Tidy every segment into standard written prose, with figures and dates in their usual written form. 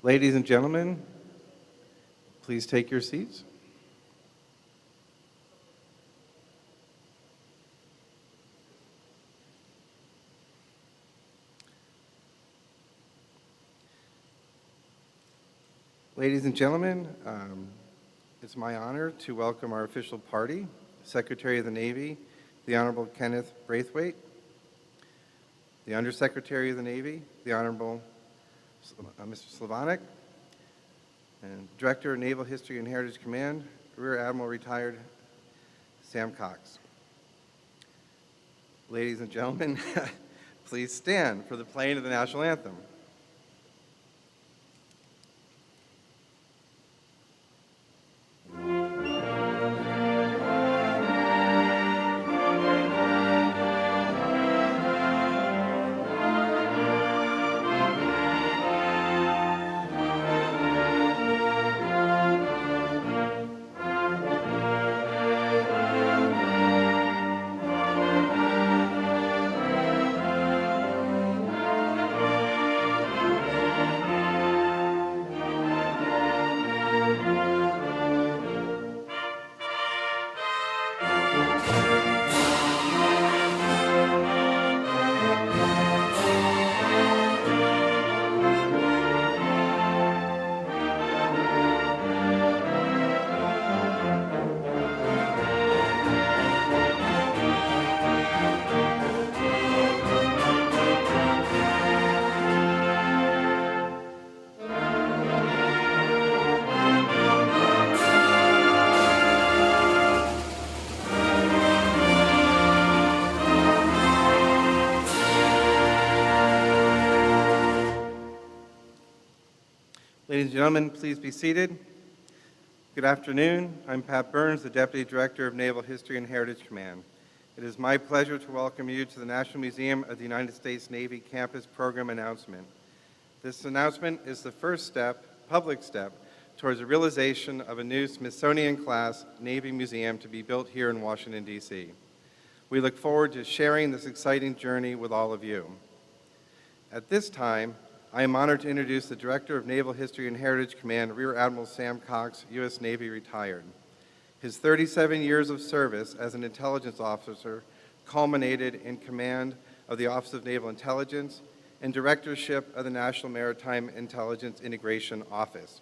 Ladies and gentlemen, please take your seats. Ladies and gentlemen, it's my honor to welcome our official party, Secretary of the Navy, the Honorable Kenneth Braithwaite, the Undersecretary of the Navy, the Honorable Mr. Slavonic, and Director of Naval History and Heritage Command, Rear Admiral Retired Sam Cox. Ladies and gentlemen, please stand for the playing of the National Anthem. Ladies and gentlemen, please be seated. Good afternoon. I'm Pat Burns, the Deputy Director of Naval History and Heritage Command. It is my pleasure to welcome you to the National Museum of the United States Navy Campus Program announcement. This announcement is the first step, public step, towards the realization of a new Smithsonian-class Navy museum to be built here in Washington, D.C. We look forward to sharing this exciting journey with all of you. At this time, I am honored to introduce the Director of Naval History and Heritage Command, Rear Admiral Sam Cox, U.S. Navy retired. His 37 years of service as an intelligence officer culminated in command of the Office of Naval Intelligence and directorship of the National Maritime Intelligence Integration Office.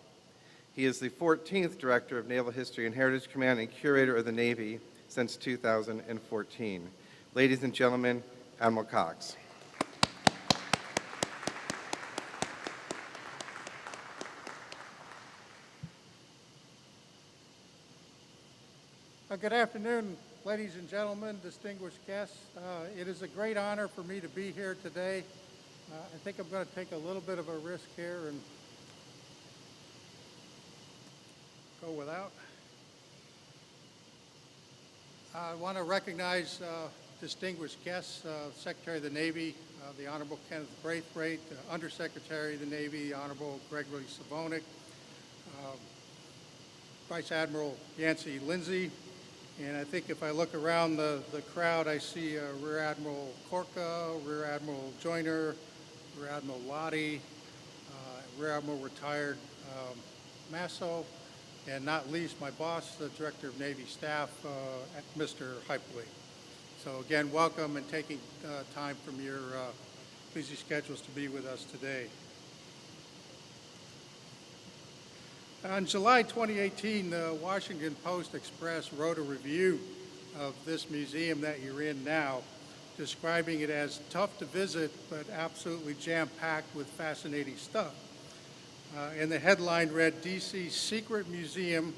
He is the 14th Director of Naval History and Heritage Command and Curator of the Navy since 2014. Ladies and gentlemen, Admiral Cox. Good afternoon, ladies and gentlemen, distinguished guests. It is a great honor for me to be here today. I think I'm going to take a little bit of a risk here and go without. I want to recognize distinguished guests, Secretary of the Navy, the Honorable Kenneth Braithwaite, Undersecretary of the Navy, the Honorable Gregory Slavonic, Vice Admiral Yancey Lindsay. And I think if I look around the crowd, I see Rear Admiral Korka, Rear Admiral Joyner, Rear Admiral Lottie, Rear Admiral Retired Masso, and not least my boss, the Director of Navy Staff, Mr. Hypley. So again, welcome and taking time from your busy schedules to be with us today. On July 2018, the Washington Post-Express wrote a review of this museum that you're in now, describing it as tough to visit, but absolutely jam-packed with fascinating stuff. And the headline read, "DC's secret museum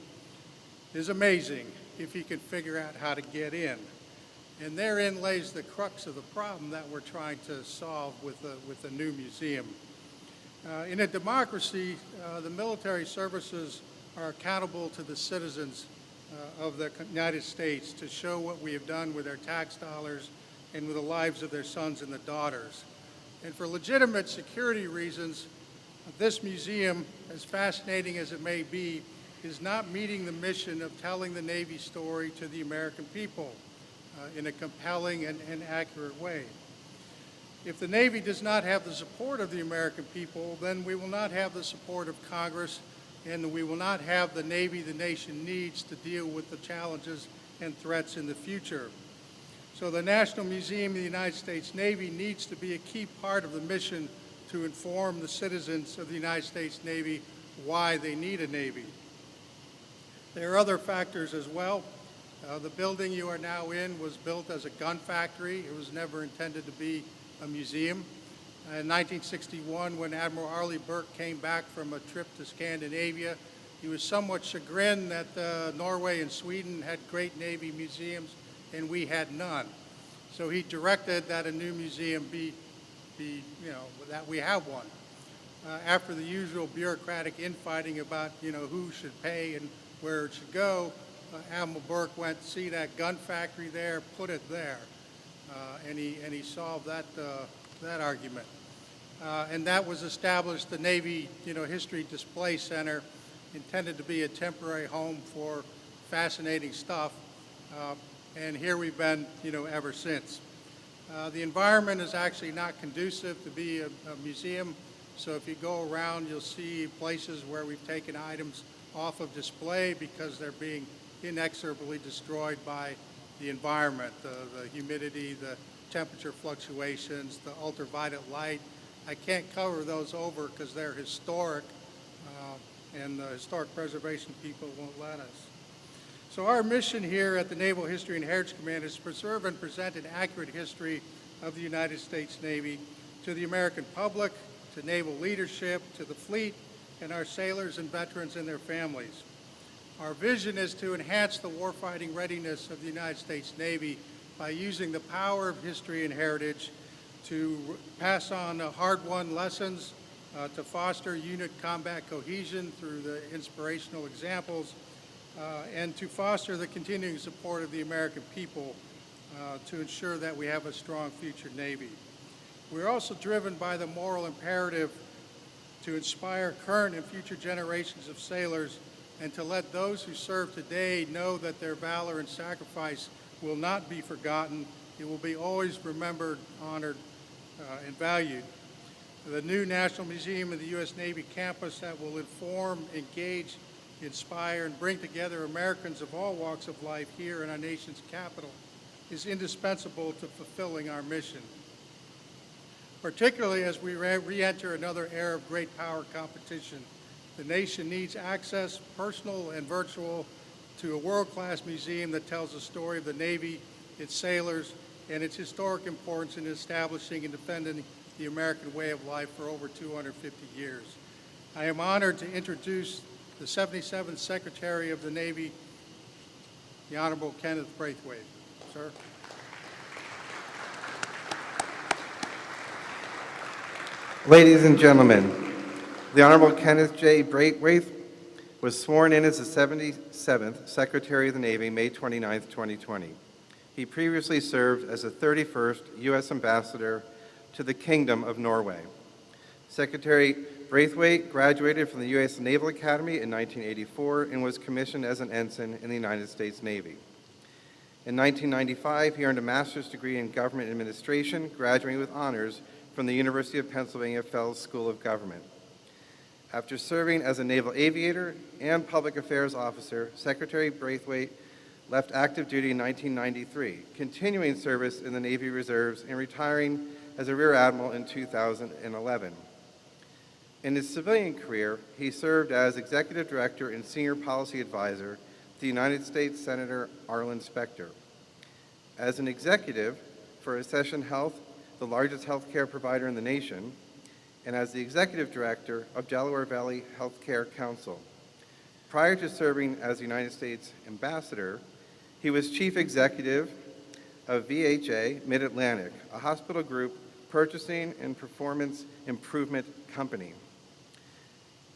is amazing if you can figure out how to get in." And therein lays the crux of the problem that we're trying to solve with the new museum. In a democracy, the military services are accountable to the citizens of the United States to show what we have done with their tax dollars and with the lives of their sons and the daughters. And for legitimate security reasons, this museum, as fascinating as it may be, is not meeting the mission of telling the Navy story to the American people in a compelling and accurate way. If the Navy does not have the support of the American people, then we will not have the support of Congress, and we will not have the Navy the nation needs to deal with the challenges and threats in the future. So the National Museum of the United States Navy needs to be a key part of the mission to inform the citizens of the United States Navy why they need a Navy. There are other factors as well. The building you are now in was built as a gun factory. It was never intended to be a museum. In 1961, when Admiral Arleigh Burke came back from a trip to Scandinavia, he was somewhat chagrined that Norway and Sweden had great Navy museums and we had none. So he directed that a new museum that we have one. After the usual bureaucratic infighting about, who should pay and where it should go, Admiral Burke went to see that gun factory there, put it there, and he solved that argument. And that was established the Navy, History Display Center, intended to be a temporary home for fascinating stuff. And here we've been, ever since. The environment is actually not conducive to be a museum. So if you go around, you'll see places where we've taken items off of display because they're being inexorably destroyed by the environment, the humidity, the temperature fluctuations, the ultraviolet light. I can't cover those over because they're historic, and the historic preservation people won't let us. So our mission here at the Naval History and Heritage Command is to preserve and present an accurate history of the United States Navy to the American public, to naval leadership, to the fleet, and our sailors and veterans and their families. Our vision is to enhance the warfighting readiness of the United States Navy by using the power of history and heritage to pass on hard-won lessons, to foster unit combat cohesion through the inspirational examples, and to foster the continuing support of the American people to ensure that we have a strong future Navy. We're also driven by the moral imperative to inspire current and future generations of sailors and to let those who serve today know that their valor and sacrifice will not be forgotten. It will be always remembered, honored, and valued. The new National Museum of the U.S. Navy campus that will inform, engage, inspire, and bring together Americans of all walks of life here in our nation's capital is indispensable to fulfilling our mission. Particularly as we re-enter another era of great power competition, the nation needs access, personal and virtual, to a world-class museum that tells the story of the Navy, its sailors, and its historic importance in establishing and defending the American way of life for over 250 years. I am honored to introduce the 77th Secretary of the Navy, the Honorable Kenneth Braithwaite. Sir. Ladies and gentlemen, the Honorable Kenneth J. Braithwaite was sworn in as the 77th Secretary of the Navy May 29, 2020. He previously served as the 31st U.S. Ambassador to the Kingdom of Norway. Secretary Braithwaite graduated from the U.S. Naval Academy in 1984 and was commissioned as an ensign in the United States Navy. In 1995, he earned a master's degree in government administration, graduating with honors from the University of Pennsylvania Fells School of Government. After serving as a naval aviator and public affairs officer, Secretary Braithwaite left active duty in 1993, continuing service in the Navy Reserves and retiring as a Rear Admiral in 2011. In his civilian career, he served as Executive Director and Senior Policy Advisor to the United States Senator Arlen Specter. As an executive for Accession Health, the largest healthcare provider in the nation, and as the Executive Director of Delaware Valley Healthcare Council. Prior to serving as the United States Ambassador, he was Chief Executive of VHA Mid-Atlantic, a hospital group purchasing and performance improvement company,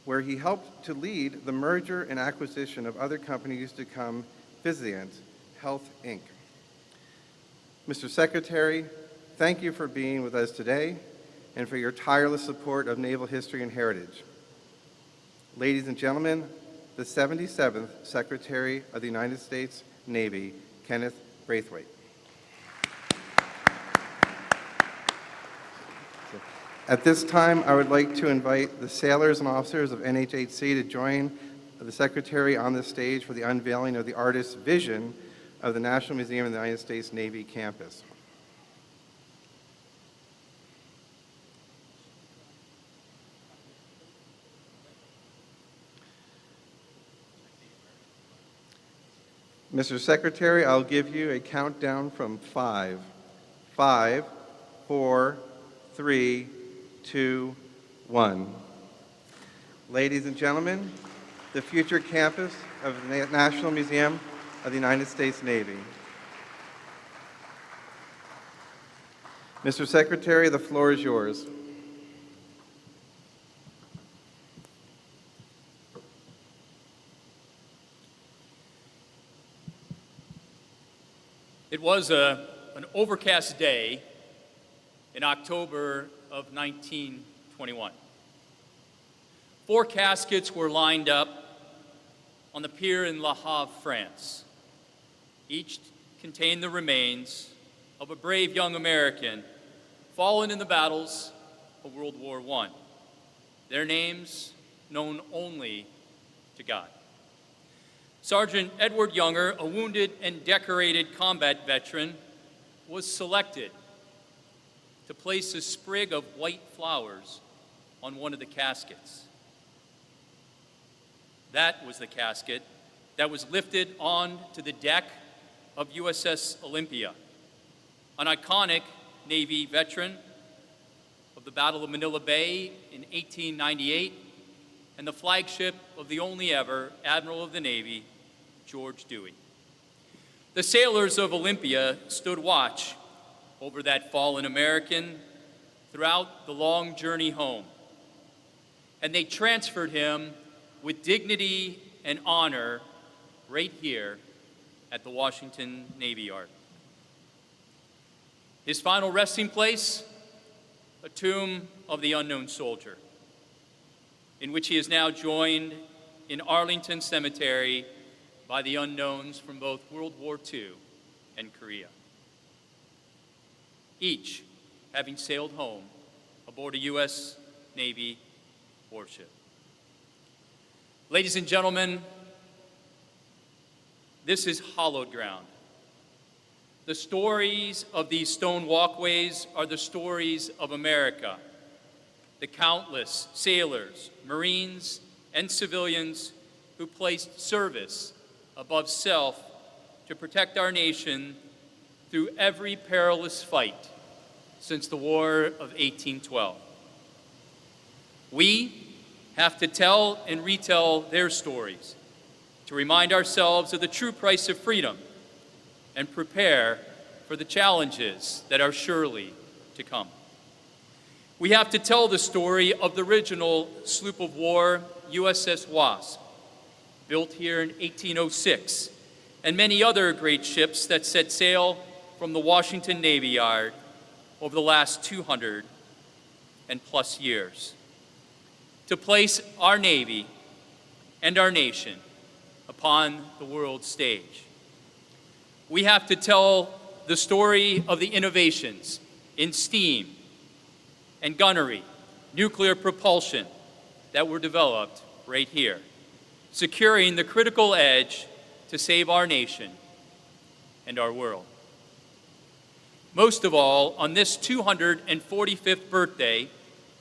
where he helped to lead the merger and acquisition of other companies to become Vizient Health, Inc. Mr. Secretary, thank you for being with us today and for your tireless support of naval history and heritage. Ladies and gentlemen, the 77th Secretary of the United States Navy, Kenneth Braithwaite. At this time, I would like to invite the sailors and officers of NHHC to join the Secretary on the stage for the unveiling of the artist's vision of the National Museum of the United States Navy campus. Mr. Secretary, I'll give you a countdown from 5. 5, 4, 3, 2, 1. Ladies and gentlemen, the future campus of the National Museum of the United States Navy. Mr. Secretary, the floor is yours. It was an overcast day in October of 1921. 4 caskets were lined up on the pier in Le Havre, France. Each contained the remains of a brave young American fallen in the battles of World War I. Their names known only to God. Sergeant Edward Younger, a wounded and decorated combat veteran, was selected to place a sprig of white flowers on one of the caskets. That was the casket that was lifted onto the deck of USS Olympia, an iconic Navy veteran of the Battle of Manila Bay in 1898 and the flagship of the only ever Admiral of the Navy, George Dewey. The sailors of Olympia stood watch over that fallen American throughout the long journey home, and they transferred him with dignity and honor right here at the Washington Navy Yard. His final resting place, a tomb of the unknown soldier, in which he is now joined in Arlington Cemetery by the unknowns from both World War II and Korea, each having sailed home aboard a U.S. Navy warship. Ladies and gentlemen, this is hallowed ground. The stories of these stone walkways are the stories of America, the countless sailors, Marines, and civilians who placed service above self to protect our nation through every perilous fight since the War of 1812. We have to tell and retell their stories to remind ourselves of the true price of freedom and prepare for the challenges that are surely to come. We have to tell the story of the original sloop of war, USS Wasp, built here in 1806, and many other great ships that set sail from the Washington Navy Yard over the last 200 and plus years, to place our Navy and our nation upon the world stage. We have to tell the story of the innovations in steam and gunnery, nuclear propulsion that were developed right here, securing the critical edge to save our nation and our world. Most of all, on this 245th birthday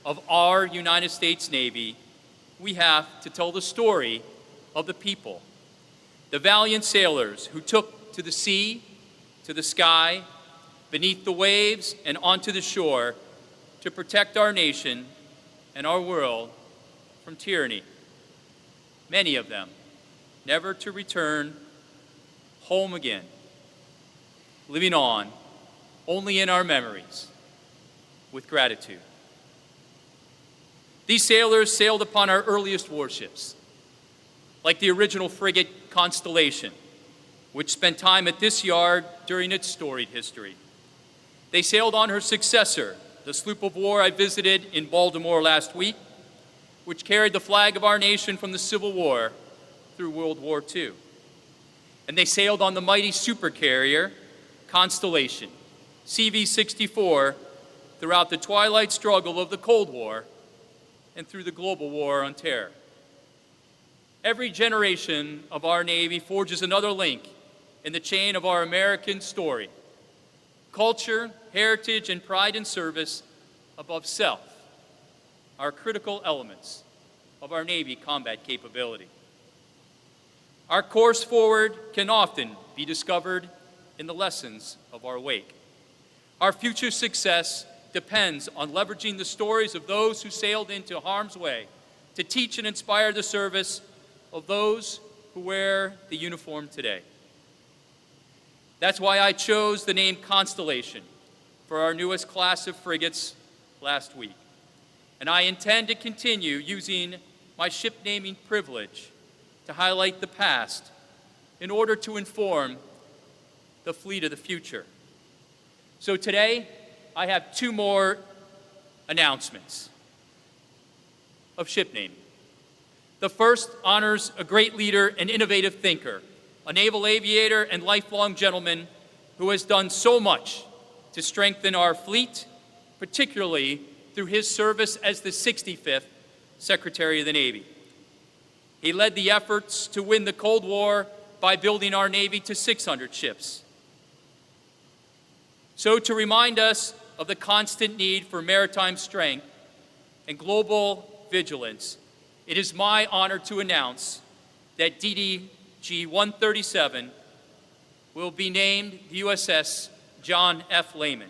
of our United States Navy, we have to tell the story of the people, the valiant sailors who took to the sea, to the sky, beneath the waves, and onto the shore to protect our nation and our world from tyranny. Many of them never to return home again, living on only in our memories with gratitude. These sailors sailed upon our earliest warships, like the original frigate Constellation, which spent time at this yard during its storied history. They sailed on her successor, the sloop of war I visited in Baltimore last week, which carried the flag of our nation from the Civil War through World War II. And they sailed on the mighty supercarrier Constellation, CV-64, throughout the twilight struggle of the Cold War and through the global war on terror. Every generation of our Navy forges another link in the chain of our American story. Culture, heritage, and pride in service above self are critical elements of our Navy combat capability. Our course forward can often be discovered in the lessons of our wake. Our future success depends on leveraging the stories of those who sailed into harm's way to teach and inspire the service of those who wear the uniform today. That's why I chose the name Constellation for our newest class of frigates last week. And I intend to continue using my ship naming privilege to highlight the past in order to inform the fleet of the future. So today, I have two more announcements of ship naming. The first honors a great leader and innovative thinker, a naval aviator and lifelong gentleman who has done so much to strengthen our fleet, particularly through his service as the 65th Secretary of the Navy. He led the efforts to win the Cold War by building our Navy to 600 ships. So to remind us of the constant need for maritime strength and global vigilance, it is my honor to announce that DDG 137 will be named the USS John F. Lehman.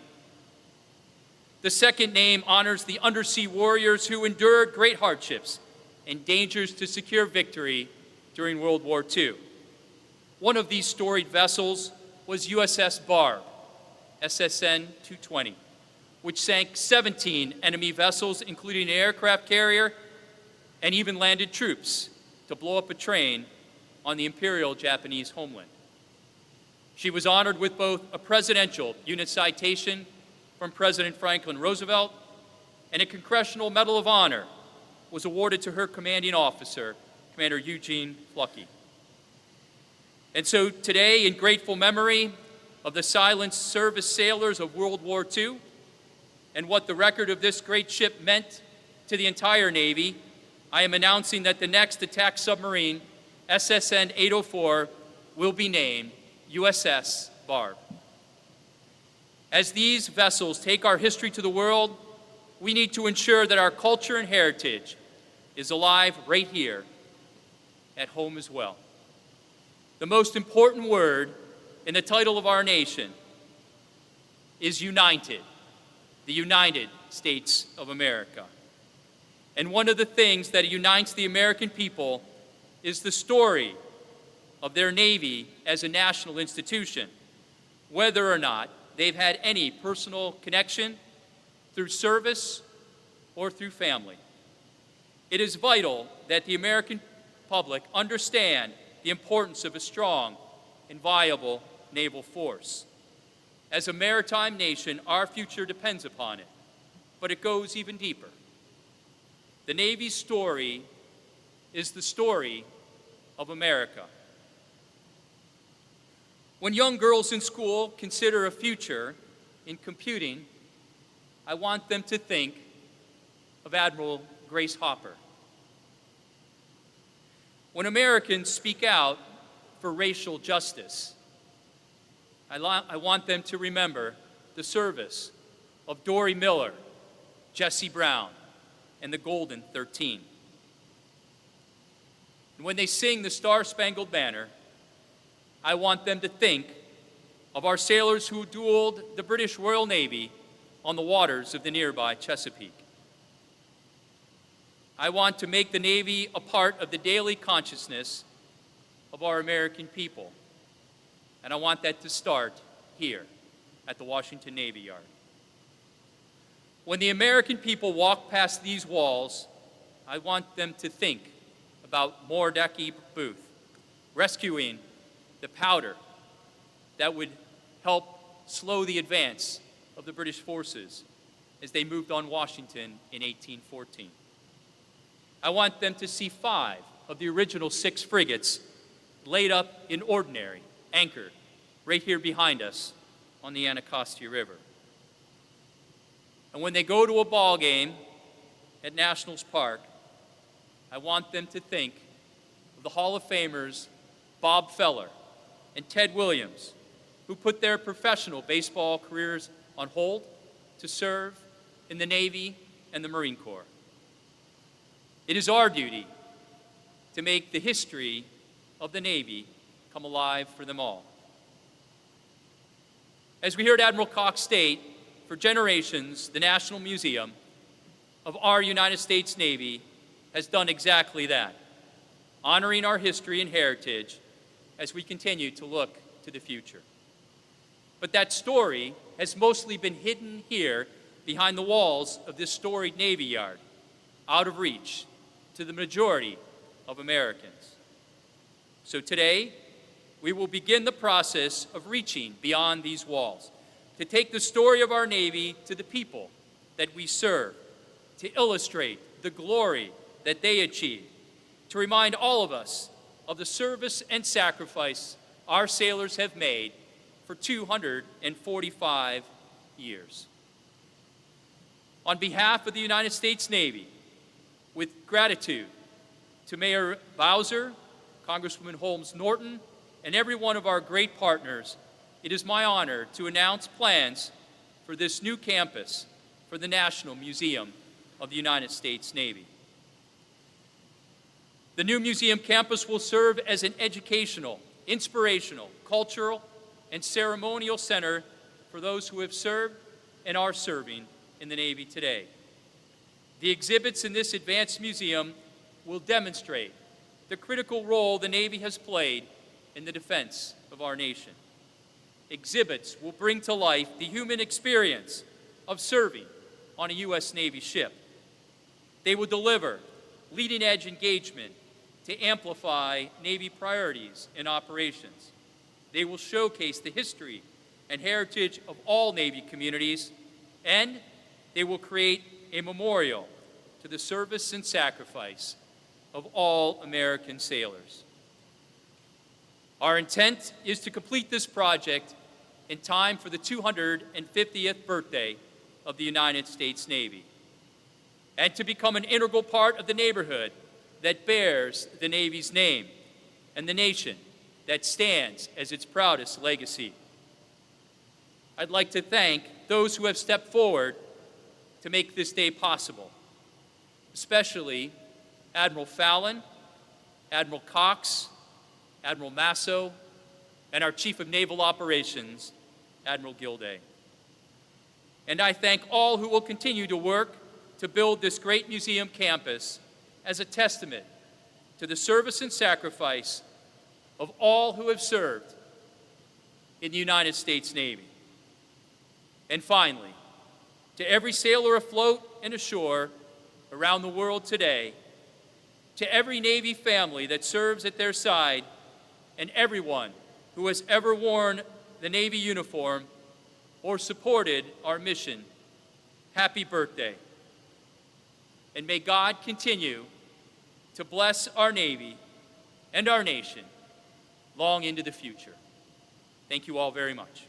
The second name honors the undersea warriors who endured great hardships and dangers to secure victory during World War II. One of these storied vessels was USS Barb, SSN 220, which sank 17 enemy vessels, including an aircraft carrier, and even landed troops to blow up a train on the Imperial Japanese homeland. She was honored with both a Presidential Unit Citation from President Franklin Roosevelt and a Congressional Medal of Honor was awarded to her commanding officer, Commander Eugene Fluckey. And so today, in grateful memory of the silent service sailors of World War II and what the record of this great ship meant to the entire Navy, I am announcing that the next attack submarine, SSN 804, will be named USS Barb. As these vessels take our history to the world, we need to ensure that our culture and heritage is alive right here at home as well. The most important word in the title of our nation is united, the United States of America. And one of the things that unites the American people is the story of their Navy as a national institution, whether or not they've had any personal connection through service or through family. It is vital that the American public understand the importance of a strong and viable naval force. As a maritime nation, our future depends upon it, but it goes even deeper. The Navy's story is the story of America. When young girls in school consider a future in computing, I want them to think of Admiral Grace Hopper. When Americans speak out for racial justice, I want them to remember the service of Dory Miller, Jesse Brown, and the Golden 13. And when they sing the Star-Spangled Banner, I want them to think of our sailors who dueled the British Royal Navy on the waters of the nearby Chesapeake. I want to make the Navy a part of the daily consciousness of our American people. And I want that to start here at the Washington Navy Yard. When the American people walk past these walls, I want them to think about Mordecai Booth, rescuing the powder that would help slow the advance of the British forces as they moved on Washington in 1814. I want them to see 5 of the original 6 frigates laid up in Ordinary, anchored right here behind us on the Anacostia River. And when they go to a ball game at Nationals Park, I want them to think of the Hall of Famers Bob Feller and Ted Williams, who put their professional baseball careers on hold to serve in the Navy and the Marine Corps. It is our duty to make the history of the Navy come alive for them all. As we heard Admiral Cox state, for generations, the National Museum of our United States Navy has done exactly that, honoring our history and heritage as we continue to look to the future. But that story has mostly been hidden here behind the walls of this storied Navy Yard, out of reach to the majority of Americans. So today, we will begin the process of reaching beyond these walls, to take the story of our Navy to the people that we serve, to illustrate the glory that they achieved, to remind all of us of the service and sacrifice our sailors have made for 245 years. On behalf of the United States Navy, with gratitude to Mayor Bowser, Congresswoman Holmes Norton, and every one of our great partners, it is my honor to announce plans for this new campus for the National Museum of the United States Navy. The new museum campus will serve as an educational, inspirational, cultural, and ceremonial center for those who have served and are serving in the Navy today. The exhibits in this advanced museum will demonstrate the critical role the Navy has played in the defense of our nation. Exhibits will bring to life the human experience of serving on a U.S. Navy ship. They will deliver leading-edge engagement to amplify Navy priorities and operations. They will showcase the history and heritage of all Navy communities, and they will create a memorial to the service and sacrifice of all American sailors. Our intent is to complete this project in time for the 250th birthday of the United States Navy, and to become an integral part of the neighborhood that bears the Navy's name and the nation that stands as its proudest legacy. I'd like to thank those who have stepped forward to make this day possible, especially Admiral Fallon, Admiral Cox, Admiral Masso, and our Chief of Naval Operations, Admiral Gilday. And I thank all who will continue to work to build this great museum campus as a testament to the service and sacrifice of all who have served in the United States Navy. And finally, to every sailor afloat and ashore around the world today, to every Navy family that serves at their side, and everyone who has ever worn the Navy uniform or supported our mission, happy birthday. And may God continue to bless our Navy and our nation long into the future. Thank you all very much.